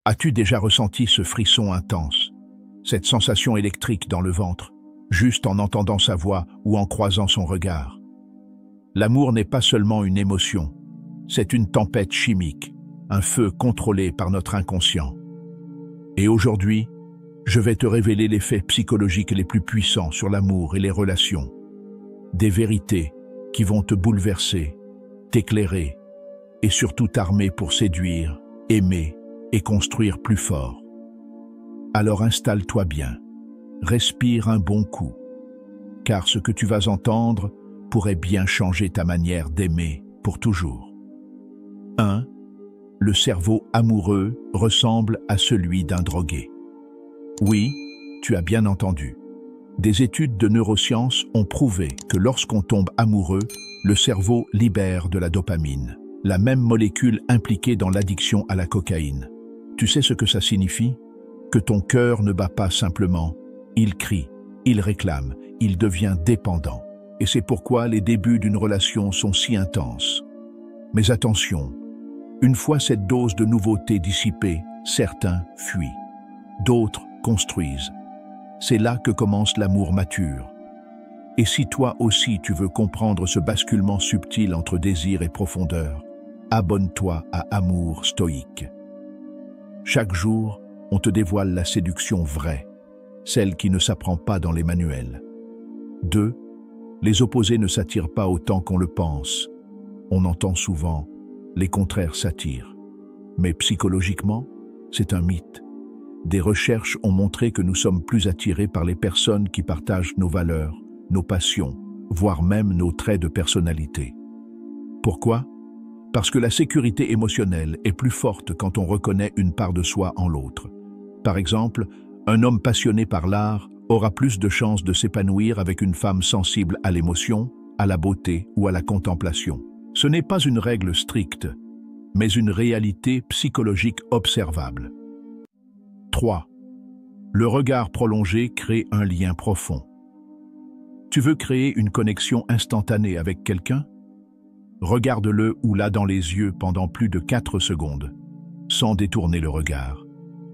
As-tu déjà ressenti ce frisson intense, cette sensation électrique dans le ventre, juste en entendant sa voix ou en croisant son regard? L'amour n'est pas seulement une émotion, c'est une tempête chimique, un feu contrôlé par notre inconscient. Et aujourd'hui, je vais te révéler les faits psychologiques les plus puissants sur l'amour et les relations. Des vérités qui vont te bouleverser, t'éclairer et surtout t'armer pour séduire, aimer et construire plus fort. Alors installe-toi bien, respire un bon coup, car ce que tu vas entendre pourrait bien changer ta manière d'aimer pour toujours. 1. Le cerveau amoureux ressemble à celui d'un drogué. Oui, tu as bien entendu. Des études de neurosciences ont prouvé que lorsqu'on tombe amoureux, le cerveau libère de la dopamine, la même molécule impliquée dans l'addiction à la cocaïne. Tu sais ce que ça signifie? Que ton cœur ne bat pas simplement, il crie, il réclame, il devient dépendant. Et c'est pourquoi les débuts d'une relation sont si intenses. Mais attention, une fois cette dose de nouveauté dissipée, certains fuient, d'autres construisent. C'est là que commence l'amour mature. Et si toi aussi tu veux comprendre ce basculement subtil entre désir et profondeur, abonne-toi à Amour Stoïque. Chaque jour, on te dévoile la séduction vraie, celle qui ne s'apprend pas dans les manuels. 2. Les opposés ne s'attirent pas autant qu'on le pense. On entend souvent, les contraires s'attirent. Mais psychologiquement, c'est un mythe. Des recherches ont montré que nous sommes plus attirés par les personnes qui partagent nos valeurs, nos passions, voire même nos traits de personnalité. Pourquoi? Parce que la sécurité émotionnelle est plus forte quand on reconnaît une part de soi en l'autre. Par exemple, un homme passionné par l'art aura plus de chances de s'épanouir avec une femme sensible à l'émotion, à la beauté ou à la contemplation. Ce n'est pas une règle stricte, mais une réalité psychologique observable. 3. Le regard prolongé crée un lien profond. Tu veux créer une connexion instantanée avec quelqu'un? Regarde-le ou la dans les yeux pendant plus de 4 secondes, sans détourner le regard.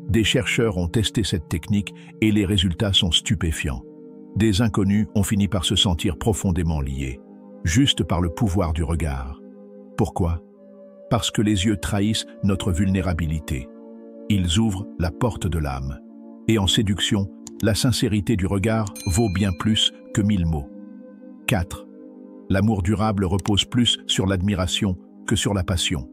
Des chercheurs ont testé cette technique et les résultats sont stupéfiants. Des inconnus ont fini par se sentir profondément liés, juste par le pouvoir du regard. Pourquoi? Parce que les yeux trahissent notre vulnérabilité. Ils ouvrent la porte de l'âme. Et en séduction, la sincérité du regard vaut bien plus que 1000 mots. 4. L'amour durable repose plus sur l'admiration que sur la passion.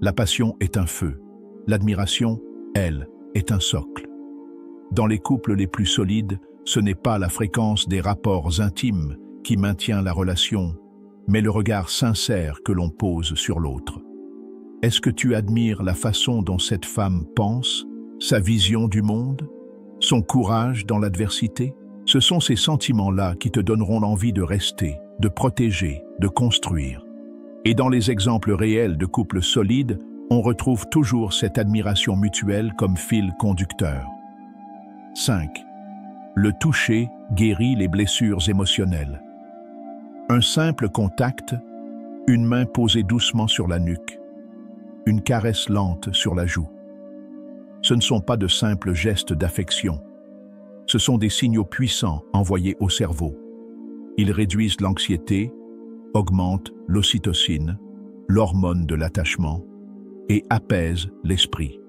La passion est un feu. L'admiration, elle, est un socle. Dans les couples les plus solides, ce n'est pas la fréquence des rapports intimes qui maintient la relation, mais le regard sincère que l'on pose sur l'autre. Est-ce que tu admires la façon dont cette femme pense, sa vision du monde, son courage dans l'adversité? Ce sont ces sentiments-là qui te donneront l'envie de rester, de protéger, de construire. Et dans les exemples réels de couples solides, on retrouve toujours cette admiration mutuelle comme fil conducteur. 5. Le toucher guérit les blessures émotionnelles. Un simple contact, une main posée doucement sur la nuque, une caresse lente sur la joue. Ce ne sont pas de simples gestes d'affection. Ce sont des signaux puissants envoyés au cerveau. Ils réduisent l'anxiété, augmentent l'ocytocine, l'hormone de l'attachement, et apaisent l'esprit.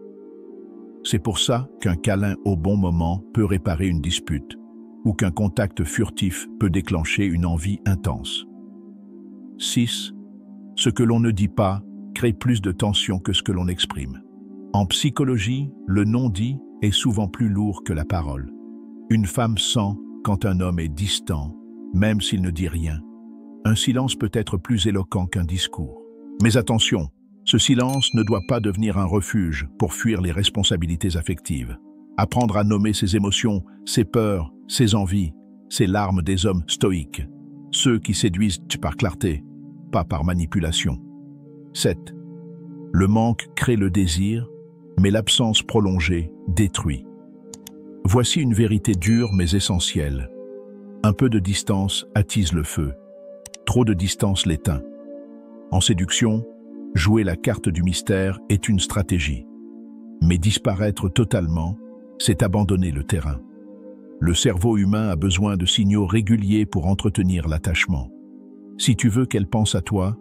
C'est pour ça qu'un câlin au bon moment peut réparer une dispute, ou qu'un contact furtif peut déclencher une envie intense. 6. Ce que l'on ne dit pas crée plus de tension que ce que l'on exprime. En psychologie, le non-dit est souvent plus lourd que la parole. Une femme sent quand un homme est distant, même s'il ne dit rien. Un silence peut être plus éloquent qu'un discours. Mais attention, ce silence ne doit pas devenir un refuge pour fuir les responsabilités affectives. Apprendre à nommer ses émotions, ses peurs, ses envies, ses larmes des hommes stoïques. Ceux qui séduisent par clarté, pas par manipulation. 7. Le manque crée le désir, mais l'absence prolongée détruit. Voici une vérité dure mais essentielle. Un peu de distance attise le feu. Trop de distance l'éteint. En séduction, jouer la carte du mystère est une stratégie. Mais disparaître totalement, c'est abandonner le terrain. Le cerveau humain a besoin de signaux réguliers pour entretenir l'attachement. Si tu veux qu'elle pense à toi,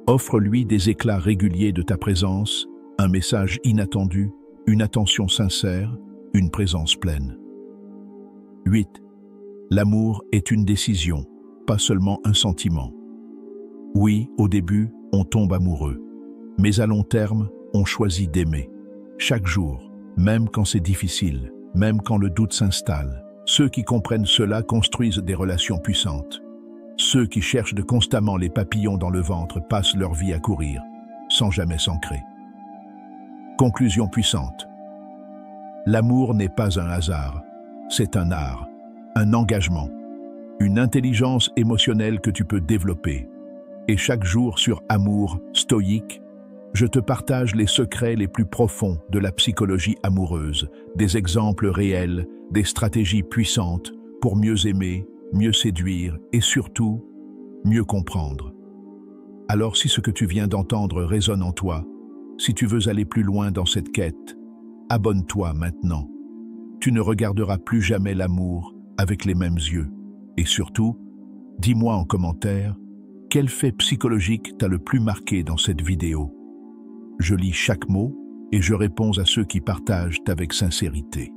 offre-lui des éclats réguliers de ta présence, un message inattendu, une attention sincère, une présence pleine. 8. L'amour est une décision, pas seulement un sentiment. Oui, au début, on tombe amoureux. Mais à long terme, on choisit d'aimer. Chaque jour, même quand c'est difficile, même quand le doute s'installe, ceux qui comprennent cela construisent des relations puissantes. Ceux qui cherchent de constamment les papillons dans le ventre passent leur vie à courir, sans jamais s'ancrer. Conclusion puissante. L'amour n'est pas un hasard, c'est un art, un engagement, une intelligence émotionnelle que tu peux développer. Et chaque jour sur Amour Stoïque, je te partage les secrets les plus profonds de la psychologie amoureuse, des exemples réels, des stratégies puissantes pour mieux aimer, mieux séduire et surtout, mieux comprendre. Alors si ce que tu viens d'entendre résonne en toi, si tu veux aller plus loin dans cette quête, abonne-toi maintenant. Tu ne regarderas plus jamais l'amour avec les mêmes yeux. Et surtout, dis-moi en commentaire, quel fait psychologique t'a le plus marqué dans cette vidéo? Je lis chaque mot et je réponds à ceux qui partagent avec sincérité.